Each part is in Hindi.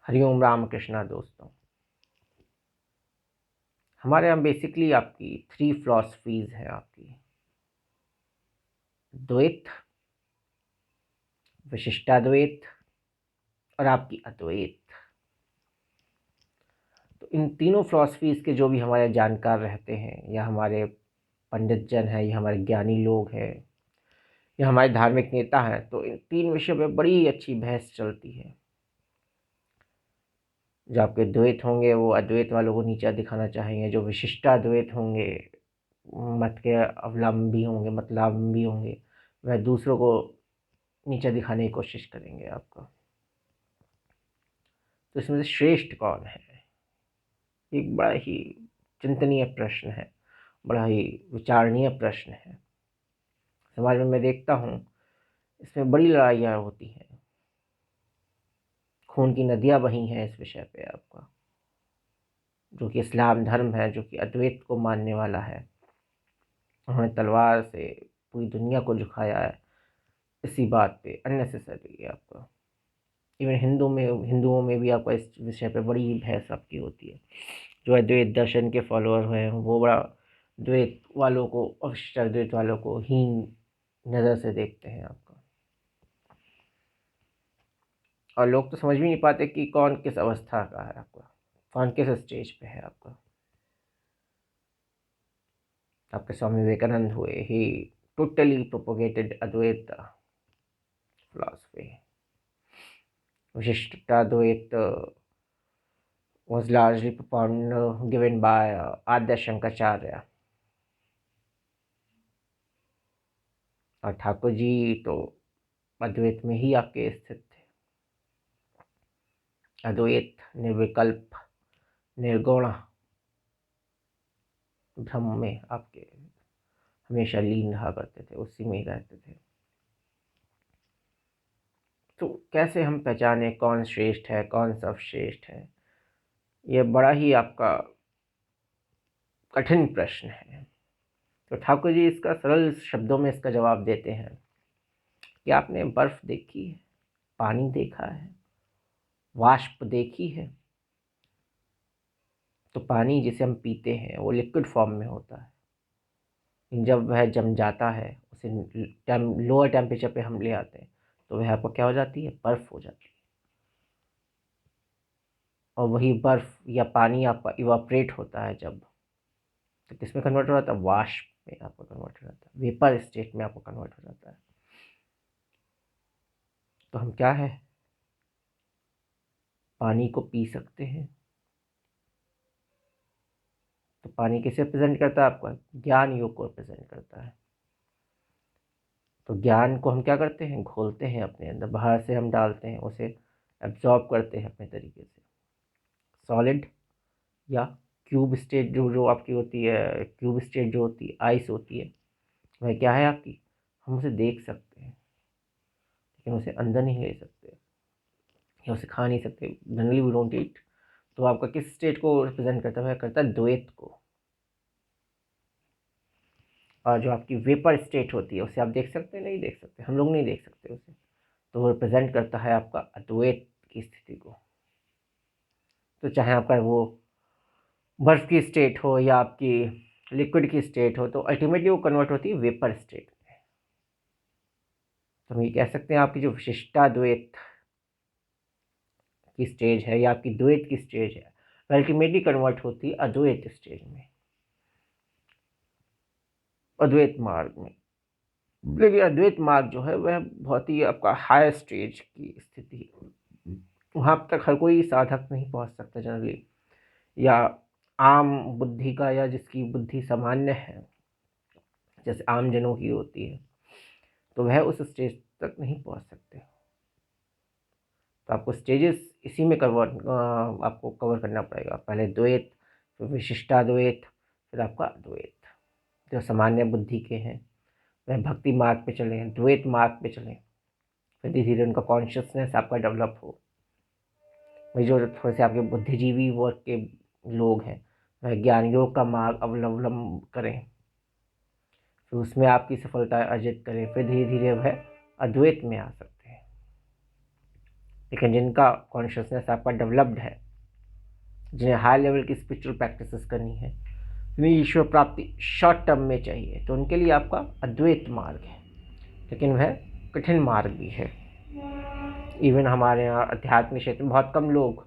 हरिओम रामकृष्णा दोस्तों। हमारे यहाँ बेसिकली आपकी 3 फिलॉसफीज है, आपकी द्वैत, विशिष्टाद्वैत और आपकी अद्वैत। तो इन तीनों फिलॉसफीज के जो भी हमारे जानकार रहते हैं, या हमारे पंडित जन हैं, या हमारे ज्ञानी लोग हैं, या हमारे धार्मिक नेता हैं, तो इन 3 विषयों पे बड़ी अच्छी बहस चलती है। जो आपके द्वैत होंगे वो अद्वैत वालों को नीचा दिखाना चाहेंगे, जो विशिष्टाद्वैत होंगे, मत के अवलंबी होंगे, मतलबी होंगे, वह दूसरों को नीचा दिखाने की कोशिश करेंगे आपको। तो इसमें से श्रेष्ठ कौन है, एक बड़ा ही चिंतनीय प्रश्न है, बड़ा ही विचारणीय प्रश्न है। समाज में मैं देखता हूँ इसमें बड़ी लड़ाइयाँ होती हैं, खून की नदियाँ बही हैं इस विषय पे आपका। जो कि इस्लाम धर्म है, जो कि अद्वैत को मानने वाला है, उन्होंने तलवार से पूरी दुनिया को झुकाया है इसी बात पे, अननेसेसरी आपका। इवन हिंदुओं में भी आपका इस विषय पे बड़ी बहस आपकी होती है। जो अद्वैत दर्शन के फॉलोअर हैं वो बड़ा द्वैत वालों को, अविशिष्ट अद्वैत वालों को हीन नज़र से देखते हैं आपका। और लोग तो समझ भी नहीं पाते कि कौन किस अवस्था का है आपका, कौन किस स्टेज पे है आपका। आपके स्वामी विवेकानंद हुए, he totally propagated Advaita philosophy. Vishishtadvaita was largely propounded given by Adya Shankaracharya. और ठाकुर जी तो अद्वैत में ही आपके स्थित थे। अद्वैत, निर्विकल्प, निर्गुण ब्रह्म में आपके हमेशा लीन रहा करते थे, उसी में ही रहते थे। तो कैसे हम पहचाने कौन श्रेष्ठ है, कौन सर्वश्रेष्ठ है, ये बड़ा ही आपका कठिन प्रश्न है। तो ठाकुर जी इसका सरल शब्दों में इसका जवाब देते हैं कि आपने बर्फ देखी है, पानी देखा है, वाष्प देखी है। तो पानी जिसे हम पीते हैं वो लिक्विड फॉर्म में होता है। जब वह जम जाता है, उसे लोअर टेम्परेचर पे हम ले आते हैं, तो वह आपको क्या हो जाती है, बर्फ़ हो जाती है। और वही बर्फ़ या पानी आपका इवापरेट होता है जब, तो किस में कन्वर्ट हो जाता है, वाष्प में आपको कन्वर्ट हो जाता है, वेपर स्टेट में आपको कन्वर्ट हो जाता है। तो हम क्या है, पानी को पी सकते हैं। तो पानी किसे रिप्रेजेंट करता है, आपका ज्ञान योग को रिप्रेजेंट करता है। तो ज्ञान को हम क्या करते हैं, घोलते हैं अपने अंदर, बाहर से हम डालते हैं, उसे एब्जॉर्ब करते हैं अपने तरीके से। सॉलिड या क्यूब स्टेट जो आपकी होती है, क्यूब स्टेट जो होती है, आइस होती है, वह क्या है आपकी, हम उसे देख सकते हैं लेकिन उसे अंदर नहीं ले सकते, या उसे खा नहीं सकते, जनरली वी डोंट ईट। तो आपका किस स्टेट को रिप्रेजेंट करता है, वह करता है द्वैत को। और जो आपकी वेपर स्टेट होती है उसे आप देख सकते हैं, नहीं देख सकते, हम लोग नहीं देख सकते उसे। तो वो रिप्रेजेंट करता है आपका अद्वैत की स्थिति को। तो चाहे आपका वो बर्फ़ की स्टेट हो या आपकी लिक्विड की स्टेट हो, तो अल्टीमेटली वो कन्वर्ट होती है वेपर स्टेट में। तो हम ये कह सकते हैं आपकी जो विशिष्टाद्वैत की स्टेज है, या आपकी द्वैत की स्टेज है, अल्टीमेटली कन्वर्ट होती है अद्वैत स्टेज में, अद्वैत मार्ग में। लेकिन अद्वैत मार्ग जो है वह बहुत ही आपका हाई स्टेज की स्थिति है, वहाँ तक हर कोई साधक नहीं पहुँच सकता जनरली, या आम बुद्धि का, या जिसकी बुद्धि सामान्य है, जैसे आम जनों की होती है, तो वह उस स्टेज तक नहीं पहुँच सकते। तो आपको स्टेजेस इसी में आपको कवर करना पड़ेगा। पहले द्वैत, फिर विशिष्टाद्वैत, फिर आपका अद्वैत। जो सामान्य बुद्धि के हैं वह भक्ति मार्ग पे चलें, द्वैत मार्ग पे चलें, फिर धीरे धीरे उनका कॉन्शियसनेस आपका डेवलप हो। वही जो थोड़े से आपके बुद्धिजीवी वर्ग के लोग हैं, वह ज्ञान योग का मार्ग अवलंबन करें, फिर उसमें आपकी सफलता अर्जित करें, फिर धीरे धीरे वह अद्वैत में आ सकते हैं। लेकिन जिनका कॉन्शियसनेस आपका डेवलप्ड है, जिन्हें हाई लेवल की स्पिरिचुअल प्रैक्टिसेस करनी है, जिन्हें ईश्वर प्राप्ति शॉर्ट टर्म में चाहिए, तो उनके लिए आपका अद्वैत मार्ग है, लेकिन वह कठिन मार्ग भी है। इवन हमारे यहाँ आध्यात्मिक क्षेत्र में बहुत कम लोग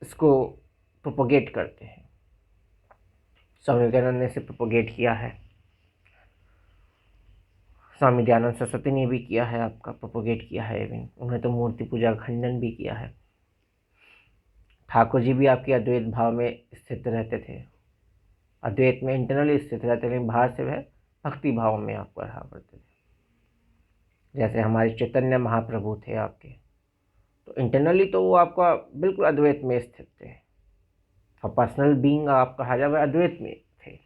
इसको प्रोपोगेट करते हैं। स्वामी विवेकानंद ने इसे प्रोपोगेट किया है, स्वामी दयानंद सरस्वती ने भी किया है, आपका प्रोपोगेट किया है। इवन उन्होंने तो मूर्ति पूजा का खंडन भी किया है। ठाकुर जी भी आपके अद्वैत भाव में स्थित रहते थे, अद्वैत में इंटरनली स्थित रहते थे, लेकिन बाहर से वह भक्ति भाव में आपको रहा करते थे। जैसे हमारे चैतन्य महाप्रभु थे आपके, तो इंटरनली तो वो आपका बिल्कुल अद्वैत में स्थित थे, और पर्सनल बीइंग आप कहा जाए वह अद्वैत में थे,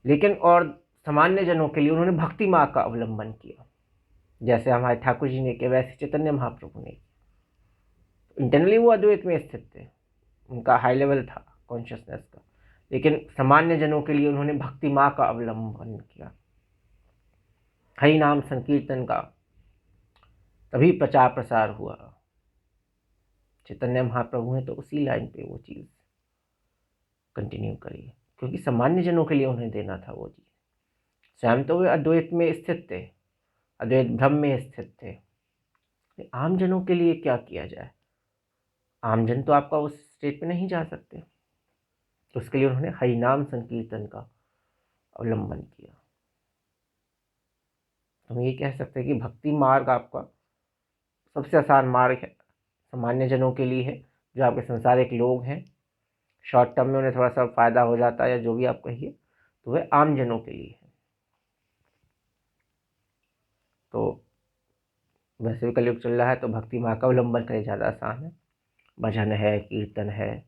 लेकिन और सामान्य जनों के लिए उन्होंने भक्ति मार्ग का अवलंबन किया, जैसे हमारे ठाकुर जी ने किया, वैसे चैतन्य महाप्रभु ने। इंटरनली वो अद्वैत में स्थित थे, उनका हाई लेवल था कॉन्शियसनेस का, लेकिन सामान्य जनों के लिए उन्होंने भक्ति मार्ग का अवलंबन किया, हरि नाम संकीर्तन का, तभी प्रचार प्रसार हुआ। चैतन्य महाप्रभु ने तो उसी लाइन पे वो चीज़ कंटिन्यू करी, क्योंकि सामान्य जनों के लिए उन्हें देना था वो चीज़। स्वयं तो वे अद्वैत में स्थित थे, अद्वैत भ्रम में स्थित थे, आम जनों के लिए क्या किया जाए? आमजन तो आपका उस स्टेट पे नहीं जा सकते, तो उसके लिए उन्होंने हरिनाम संकीर्तन का अवलंबन किया। हम ये कह सकते हैं कि भक्ति मार्ग आपका सबसे आसान मार्ग है, सामान्य जनों के लिए है, जो आपके संसारिक लोग हैं, शॉर्ट टर्म में उन्हें थोड़ा सा फ़ायदा हो जाता है या जो भी आप कहिए, तो वह आम जनों के लिए है। तो वैसे भी कलयुग चल रहा है, तो भक्ति मार्ग का अवलंबन करें ज़्यादा आसान है। भजन है, कीर्तन है,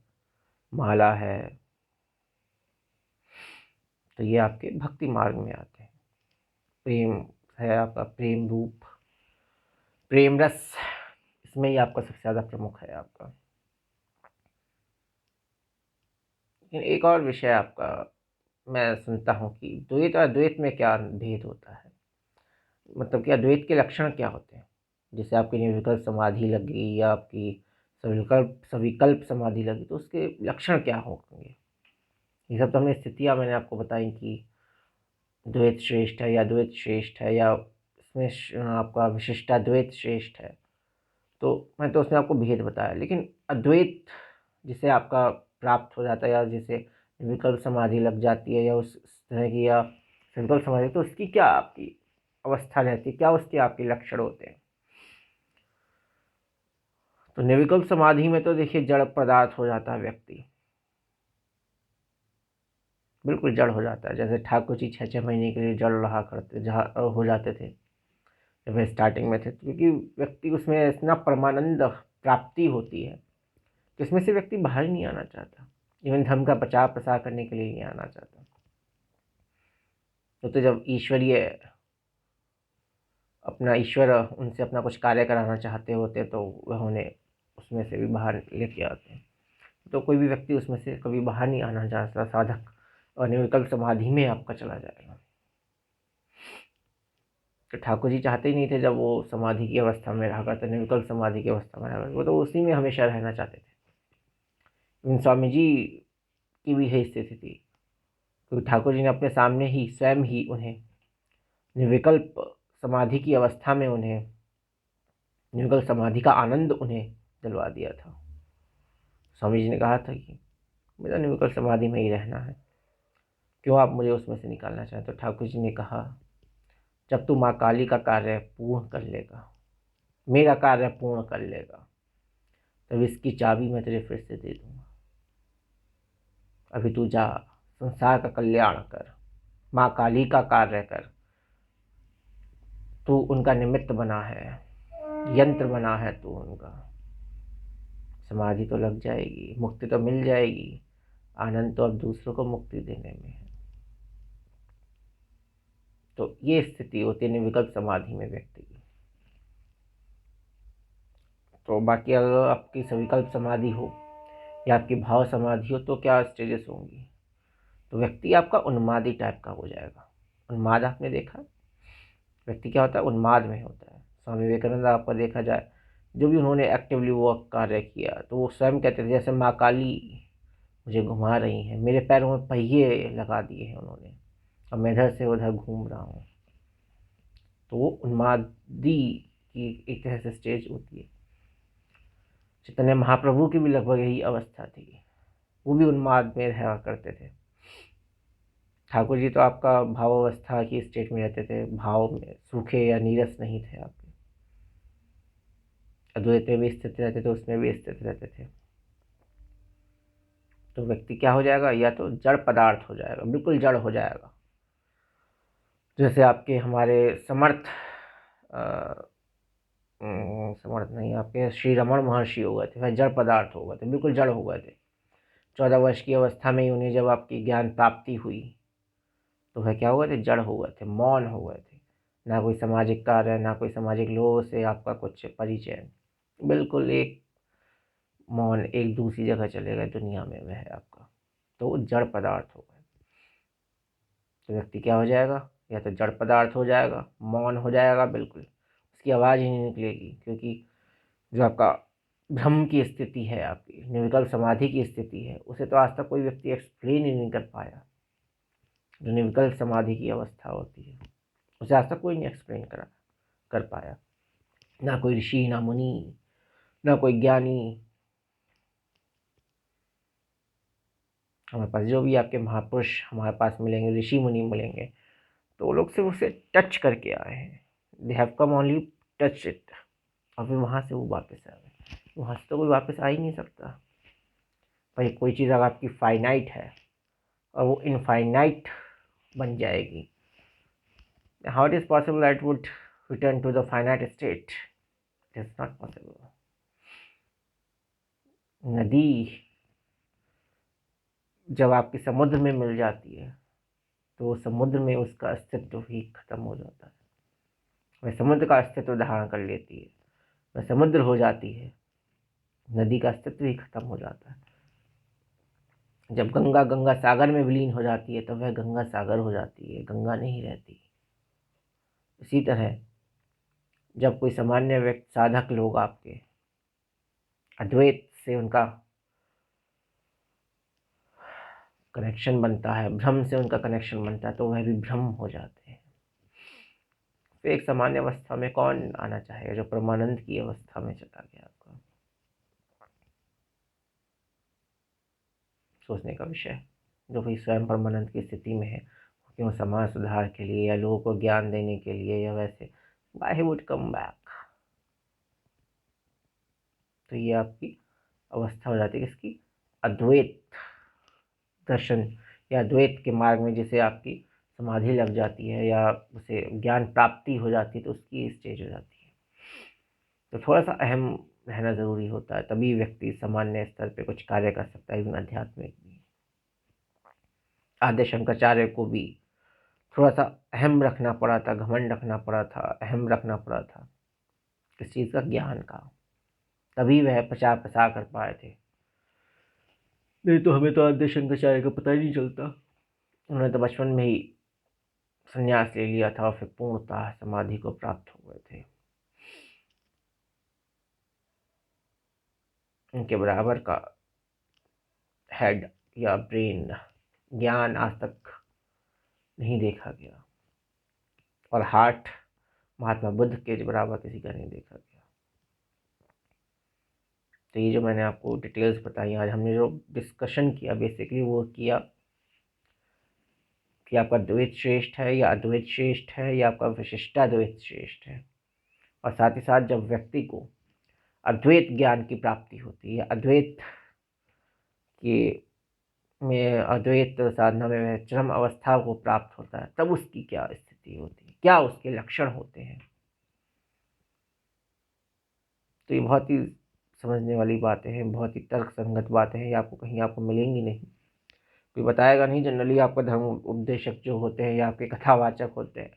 माला है, तो ये आपके भक्ति मार्ग में आते हैं। प्रेम है आपका, प्रेम रूप, प्रेम रस, इसमें ही आपका सबसे ज़्यादा प्रमुख है आपका। लेकिन एक और विषय आपका मैं सुनता हूँ कि द्वैत और अद्वैत में क्या भेद होता है, मतलब कि अद्वैत के लक्षण क्या होते हैं। जैसे आपकी निर्विकल्प समाधि लगी या आपकी सविकल्प समाधि लगी, तो उसके लक्षण क्या होंगे? ये सब तो हमने स्थितियाँ मैंने आपको बताई कि द्वैत श्रेष्ठ है या द्वैत श्रेष्ठ है, या इसमें आपका विशिष्टाद्वैत श्रेष्ठ है, तो मैं तो उसमें आपको भेद बताया। लेकिन अद्वैत जिसे आपका प्राप्त हो जाता है, या जिसे विकल्प समाधि लग जाती है, या उस तरह की, या विकल्प समाधि, तो उसकी क्या आपकी अवस्था रहती है, क्या उसके आपके लक्षण होते हैं? तो निर्विकल्प समाधि में तो देखिए जड़ पदार्थ हो जाता है व्यक्ति, बिल्कुल जड़ हो जाता है। जैसे ठाकुर जी 6-6 महीने के लिए जड़ रहा करते, जहाँ हो जाते थे जब वे स्टार्टिंग में थे, क्योंकि व्यक्ति उसमें इतना परमानंद प्राप्ति होती है कि उसमें से व्यक्ति बाहर नहीं आना चाहता, इवन धर्म का प्रचार प्रसार करने के लिए नहीं आना चाहता। तो जब ईश्वरीय अपना ईश्वर उनसे अपना कुछ कार्य कराना चाहते होते, तो वह उन्हें उसमें से भी बाहर लेके आते हैं। तो कोई भी व्यक्ति उसमें से कभी बाहर नहीं आना चाहता साधक, और निर्विकल्प समाधि में आपका चला जाएगा। तो ठाकुर जी चाहते ही नहीं थे जब वो समाधि की अवस्था में रहा करते, निर्विकल्प समाधि की अवस्था में रहा करते, वो तो उसी में हमेशा रहना चाहते थे। इन स्वामी जी की भी यही स्थिति थी, क्योंकि ठाकुर जी ने अपने सामने ही स्वयं ही उन्हें निर्विकल्प समाधि की अवस्था में उन्हें निर्विकल्प समाधि का आनंद उन्हें दिलवा दिया था। स्वामी जी ने कहा था कि मेरा निर्विकल्प समाधि में ही रहना है, क्यों आप मुझे उसमें से निकालना चाहें? तो ठाकुर जी ने कहा, जब तू माँ काली का कार्य पूर्ण कर लेगा, मेरा कार्य पूर्ण कर लेगा, तब इसकी चाबी मैं तुझे फिर से दे दूंगा। अभी तू जा, संसार का कल्याण कर, माँ काली का कार्य कर, तू उनका निमित्त बना है, यंत्र बना है तू उनका। समाधि तो लग जाएगी, मुक्ति तो मिल जाएगी, आनंद तो अब दूसरों को मुक्ति देने में है। तो ये स्थिति होती है निर्विकल्प समाधि में व्यक्ति की। तो बाकी अगर आपकी सविकल्प समाधि हो या आपकी भाव समाधि हो, तो क्या स्टेजेस होंगी? तो व्यक्ति आपका उन्मादी टाइप का हो जाएगा। उन्माद आपने देखा, व्यक्ति क्या होता है, उन्माद में होता है। स्वामी विवेकानंद आपका देखा जाए जो भी उन्होंने एक्टिवली वो कार्य किया, तो वो स्वयं कहते थे जैसे माँ काली मुझे घुमा रही हैं, मेरे पैरों में पहिए लगा दिए हैं उन्होंने, अब मैं इधर से उधर घूम रहा हूँ। तो वो उन्मादी की एक तरह से स्टेज होती है। चैतन्य महाप्रभु की भी लगभग यही अवस्था थी, वो भी उन्माद में रहा करते थे। ठाकुर जी तो आपका भावावस्था की स्टेट में रहते थे, भाव में सूखे या नीरस नहीं थे आपके, अद्वैत में भी स्थित रहते थे, उसमें भी स्थित रहते थे। तो व्यक्ति क्या हो जाएगा, या तो जड़ पदार्थ हो जाएगा, बिल्कुल जड़ हो जाएगा। जैसे आपके हमारे समर्थ समर्थ नहीं, आपके श्री रमण महर्षि हो गए थे, वह जड़ पदार्थ हो गए थे, बिल्कुल जड़ हो गए थे। 14 वर्ष की अवस्था में ही उन्हें जब आपकी ज्ञान प्राप्ति हुई तो वह क्या हो गए थे, जड़ हो गए थे, मौन हो गए थे। ना कोई सामाजिक कार्य, ना कोई सामाजिक लोगों से आपका कुछ परिचय, बिल्कुल एक मौन, एक दूसरी जगह चले गए दुनिया में वह है आपका। तो वो जड़ पदार्थ हो गए। तो व्यक्ति क्या हो जाएगा, या तो जड़ पदार्थ हो जाएगा, मौन हो जाएगा, बिल्कुल उसकी आवाज़ ही नहीं निकलेगी, क्योंकि जो आपका भ्रम की स्थिति है, आपकी निर्विकल्प समाधि की स्थिति है, उसे तो आज तक कोई व्यक्ति एक्सप्लेन ही नहीं कर पाया। जो निर्विकल्प समाधि की अवस्था होती है उसे आज तक कोई नहीं एक्सप्लेन कर पाया, ना कोई ऋषि, ना मुनि, ना कोई ज्ञानी। हमारे पास जो भी आपके महापुरुष हमारे पास मिलेंगे, ऋषि मुनि मिलेंगे, तो वो लोग सिर्फ उसे टच करके आए हैं, they have come only touch it, और फिर वहाँ से वो वापस आ गए। वहाँ से तो कोई वापस आ ही नहीं सकता। भाई कोई चीज़ अगर आपकी फाइनाइट है और वो इनफाइनाइट बन जाएगी, how it is possible that would return to the finite state? It is not possible. नदी जब आपकी समुद्र में मिल जाती है तो समुद्र में उसका अस्तित्व ही खत्म हो जाता है, वह समुद्र का अस्तित्व धारण कर लेती है, वह समुद्र हो जाती है, नदी का अस्तित्व ही खत्म हो जाता है। जब गंगा गंगा सागर में विलीन हो जाती है तो वह गंगा सागर हो जाती है, गंगा नहीं रहती। इसी तरह जब कोई सामान्य व्यक्ति, साधक लोग आपके अद्वैत से उनका कनेक्शन बनता है, भ्रम से उनका कनेक्शन बनता है, तो वह भी भ्रम हो जाते हैं। तो एक सामान्य अवस्था में कौन आना चाहेगा जो परमानंद की अवस्था में चला गया? आपका सोचने का विषय। जो भी स्वयं परमानंद की स्थिति में है, क्यों समाज सुधार के लिए या लोगों को ज्ञान देने के लिए या वैसे, वाई वुड कम बैक? तो ये आपकी अवस्था हो जाती है किसकी? अद्वैत दर्शन या द्वैत के मार्ग में, जिसे आपकी समाधि लग जाती है या उसे ज्ञान प्राप्ति हो जाती है, तो उसकी स्टेज हो जाती है। तो थोड़ा सा अहम रहना ज़रूरी होता है, तभी व्यक्ति सामान्य स्तर पे कुछ कार्य कर सकता है, इवन आध्यात्मिक भी। आद्य शंकराचार्य को भी थोड़ा सा अहम रखना पड़ा था, घमंड रखना पड़ा था, अहम रखना पड़ा था किस चीज़ का? ज्ञान का। तभी वह प्रचार प्रसार कर पाए थे, नहीं तो हमें तो आद्य शंकराचार्य का पता ही नहीं चलता। उन्होंने तो बचपन में ही संन्यास ले लिया था और फिर पूर्णतः समाधि को प्राप्त हो गए थे। उनके बराबर का हेड या ब्रेन ज्ञान आज तक नहीं देखा गया, और हार्ट महात्मा बुद्ध के बराबर किसी का नहीं देखा गया। तो ये जो मैंने आपको डिटेल्स बताई, आज हमने जो डिस्कशन किया बेसिकली वो किया कि आपका द्वैत श्रेष्ठ है या अद्वैत श्रेष्ठ है, या आपका विशिष्टाद्वैत श्रेष्ठ है। और साथ ही साथ जब व्यक्ति को अद्वैत ज्ञान की प्राप्ति होती है, अद्वैत के में अद्वैत साधना में वह चरम अवस्था को प्राप्त होता है, तब उसकी क्या स्थिति होती है, क्या उसके लक्षण होते हैं। तो ये बहुत ही समझने वाली बातें हैं, बहुत ही तर्क संगत बातें हैं, ये आपको कहीं आपको मिलेंगी नहीं, कोई बताएगा नहीं। जनरली आपका धर्म उपदेशक जो होते हैं या आपके कथावाचक होते हैं,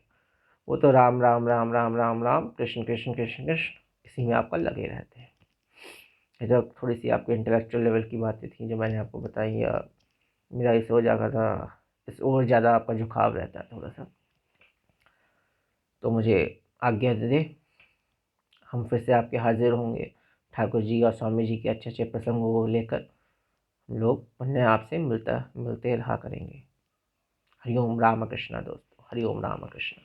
वो तो राम राम राम राम राम राम, कृष्ण कृष्ण कृष्ण कृष्ण, इसी में आपका लगे रहते हैं। ये तो थोड़ी सी आपके इंटेलेक्चुअल लेवल की बातें थी जो मैंने आपको बताई, या मेरा इस हो जाता था, इस और ज़्यादा आपका झुकाव रहता है थोड़ा सा, तो मुझे आज्ञा दे दे। हम फिर से आपके हाजिर होंगे ठाकुर जी और स्वामी जी के अच्छे अच्छे प्रसंगों को लेकर। हम लोग पुनः आपसे मिलते रहा करेंगे। हरिओम रामकृष्ण दोस्तों, हरिओम रामकृष्ण।